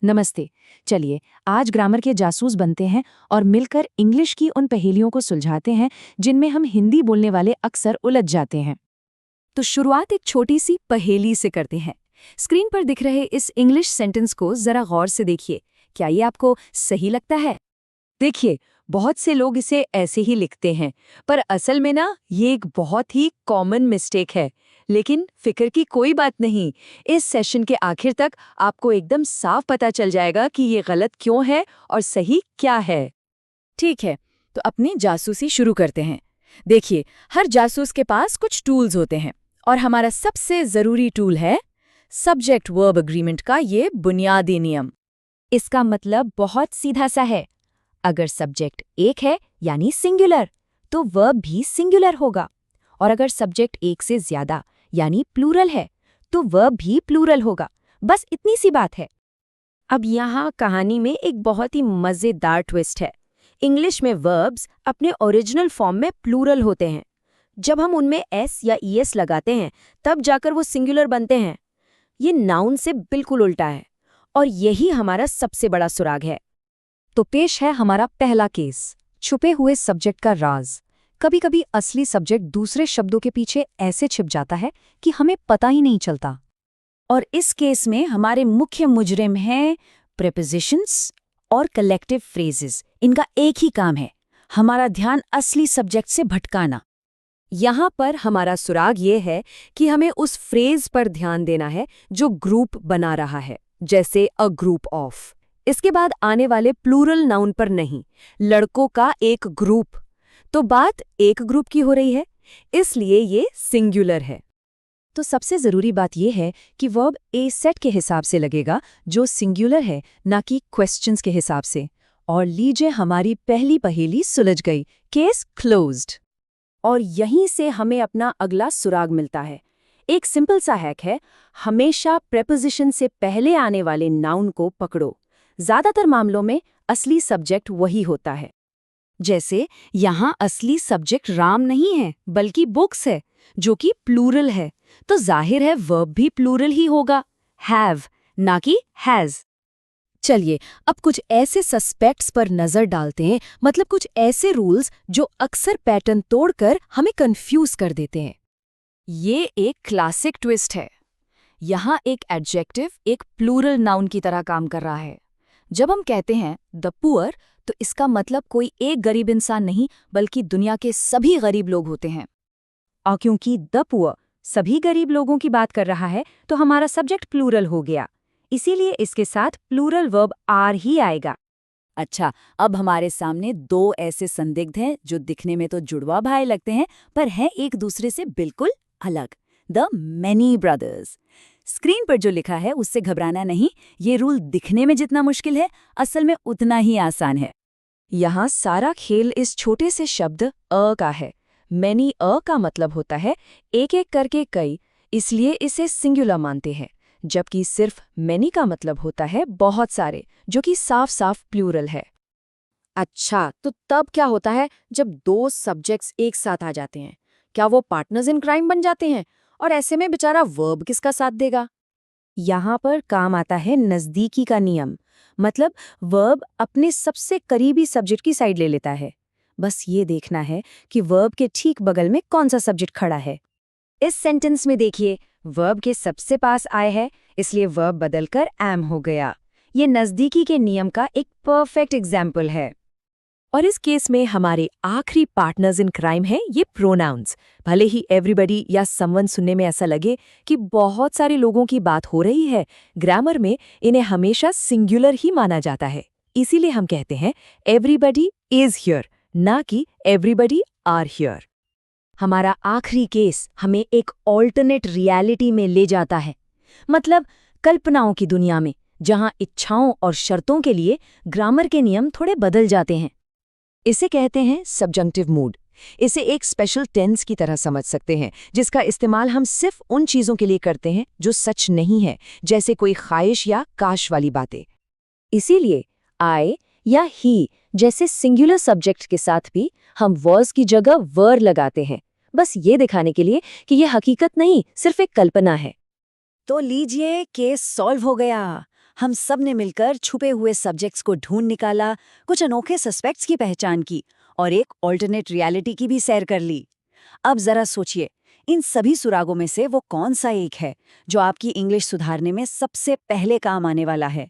नमस्ते। चलिए आज ग्रामर के जासूस बनते हैं और मिलकर इंग्लिश की उन पहेलियों को सुलझाते हैं जिनमें हम हिंदी बोलने वाले अक्सर उलझ जाते हैं। तो शुरुआत एक छोटी सी पहेली से करते हैं। स्क्रीन पर दिख रहे इस इंग्लिश सेंटेंस को जरा गौर से देखिए। क्या ये आपको सही लगता है? देखिए, बहुत से लोग इसे ऐसे ही लिखते हैं, पर असल में ना ये एक बहुत ही कॉमन मिस्टेक है। लेकिन फिक्र की कोई बात नहीं, इस सेशन के आखिर तक आपको एकदम साफ पता चल जाएगा कि ये गलत क्यों है और सही क्या है। ठीक है, तो अपनी जासूसी शुरू करते हैं। देखिए, हर जासूस के पास कुछ टूल्स होते हैं और हमारा सबसे ज़रूरी टूल है सब्जेक्ट वर्ब एग्रीमेंट का ये बुनियादी नियम। इसका मतलब बहुत सीधा सा है। अगर सब्जेक्ट एक है यानी सिंगुलर, तो वर्ब भी सिंगुलर होगा। और अगर सब्जेक्ट एक से ज्यादा यानी प्लूरल है, तो वर्ब भी प्लूरल होगा। बस इतनी सी बात है। अब यहाँ कहानी में एक बहुत ही मजेदार ट्विस्ट है। इंग्लिश में वर्ब्स अपने ओरिजिनल फॉर्म में प्लूरल होते हैं। जब हम उनमें एस या ईएस लगाते हैं, तब जाकर वो सिंगुलर बनते हैं। ये नाउन से बिल्कुल उल्टा है, और यही हमारा सबसे बड़ा सुराग है। तो पेश है हमारा पहला केस, छुपे हुए सब्जेक्ट का राज। कभी कभी असली सब्जेक्ट दूसरे शब्दों के पीछे ऐसे छिप जाता है कि हमें पता ही नहीं चलता। और इस केस में हमारे मुख्य मुजरिम हैं प्रीपोजिशंस और कलेक्टिव फ्रेजेस। इनका एक ही काम है, हमारा ध्यान असली सब्जेक्ट से भटकाना। यहाँ पर हमारा सुराग ये है कि हमें उस फ्रेज पर ध्यान देना है जो ग्रुप बना रहा है, जैसे अ ग्रुप ऑफ। इसके बाद आने वाले प्लूरल नाउन पर नहीं, लड़कों का एक ग्रुप। तो बात एक ग्रुप की हो रही है, इसलिए ये सिंगुलर है। तो सबसे जरूरी बात यह है कि वर्ब ए सेट के हिसाब से लगेगा, जो सिंगुलर है, ना कि क्वेश्चंस के हिसाब से। और लीजिए, हमारी पहली पहेली सुलझ गई, केस क्लोज्ड। और यहीं से हमें अपना अगला सुराग मिलता है। एक सिंपल सा हैक है, हमेशा प्रेपोजिशन से पहले आने वाले नाउन को पकड़ो। ज्यादातर मामलों में असली सब्जेक्ट वही होता है। जैसे यहाँ असली सब्जेक्ट राम नहीं है, बल्कि बुक्स है, जो कि प्लूरल है। तो जाहिर है वर्ब भी प्लूरल ही होगा, हैव ना कि हैज। चलिए अब कुछ ऐसे सस्पेक्ट्स पर नजर डालते हैं, मतलब कुछ ऐसे रूल्स जो अक्सर पैटर्न तोड़कर हमें कंफ्यूज कर देते हैं। ये एक क्लासिक ट्विस्ट है। यहाँ एक एडजेक्टिव एक प्लूरल नाउन की तरह काम कर रहा है। जब हम कहते हैं द पुअर, तो इसका मतलब कोई एक गरीब इंसान नहीं, बल्कि दुनिया के सभी गरीब लोग होते हैं। और क्योंकि द पुअर सभी गरीब लोगों की बात कर रहा है, तो हमारा सब्जेक्ट प्लूरल हो गया। इसीलिए इसके साथ प्लूरल वर्ब आर ही आएगा। अच्छा, अब हमारे सामने दो ऐसे संदिग्ध हैं जो दिखने में तो जुड़वा भाई लगते हैं, पर हैं एक दूसरे से बिल्कुल अलग, द मैनी ब्रदर्स। स्क्रीन पर जो लिखा है उससे घबराना नहीं, ये रूल दिखने में जितना मुश्किल है, असल में उतना ही आसान है। यहाँ सारा खेल इस छोटे से शब्द अ का है। मैनी अ का मतलब होता है एक एक करके कई, इसलिए इसे सिंगुलर मानते हैं। जबकि सिर्फ मैनी का मतलब होता है बहुत सारे, जो कि साफ साफ प्लूरल है। अच्छा, तो तब क्या होता है जब दो सब्जेक्ट्स एक साथ आ जाते हैं? क्या वो पार्टनर्स इन क्राइम बन जाते हैं? और ऐसे में बेचारा वर्ब किसका साथ देगा? यहाँ पर काम आता है नज़दीकी का नियम। मतलब वर्ब अपने सबसे करीबी सब्जेक्ट की साइड ले लेता है। बस ये देखना है कि वर्ब के ठीक बगल में कौन सा सब्जेक्ट खड़ा है। इस सेंटेंस में देखिए, वर्ब के सबसे पास आए है, इसलिए वर्ब बदलकर एम हो गया। ये नज़दीकी के नियम का एक परफेक्ट एग्जाम्पल है। और इस केस में हमारे आखिरी पार्टनर्स इन क्राइम है ये प्रोनाउंस। भले ही एवरीबडी या समवन सुनने में ऐसा लगे कि बहुत सारे लोगों की बात हो रही है, ग्रामर में इन्हें हमेशा सिंगुलर ही माना जाता है। इसीलिए हम कहते हैं एवरीबडी इज हियर, ना कि एवरीबडी आर हियर। हमारा आखिरी केस हमें एक ऑल्टरनेट रियलिटी में ले जाता है, मतलब कल्पनाओं की दुनिया में, जहां इच्छाओं और शर्तों के लिए ग्रामर के नियम थोड़े बदल जाते हैं। इसे कहते हैं सब्जंक्टिव मूड। इसे एक स्पेशल टेंस की तरह समझ सकते हैं, जिसका इस्तेमाल हम सिर्फ उन चीज़ों के लिए करते हैं जो सच नहीं है, जैसे कोई ख्वाहिश या काश वाली बातें। इसीलिए आई या ही जैसे सिंगुलर सब्जेक्ट के साथ भी हम वर्स की जगह वर लगाते हैं, बस ये दिखाने के लिए कि ये हकीकत नहीं, सिर्फ एक कल्पना है। तो लीजिए, केस सॉल्व हो गया। हम सब ने मिलकर छुपे हुए सब्जेक्ट्स को ढूंढ निकाला, कुछ अनोखे सस्पेक्ट्स की पहचान की और एक ऑल्टरनेट रियलिटी की भी सैर कर ली। अब जरा सोचिए, इन सभी सुरागों में से वो कौन सा एक है जो आपकी इंग्लिश सुधारने में सबसे पहले काम आने वाला है?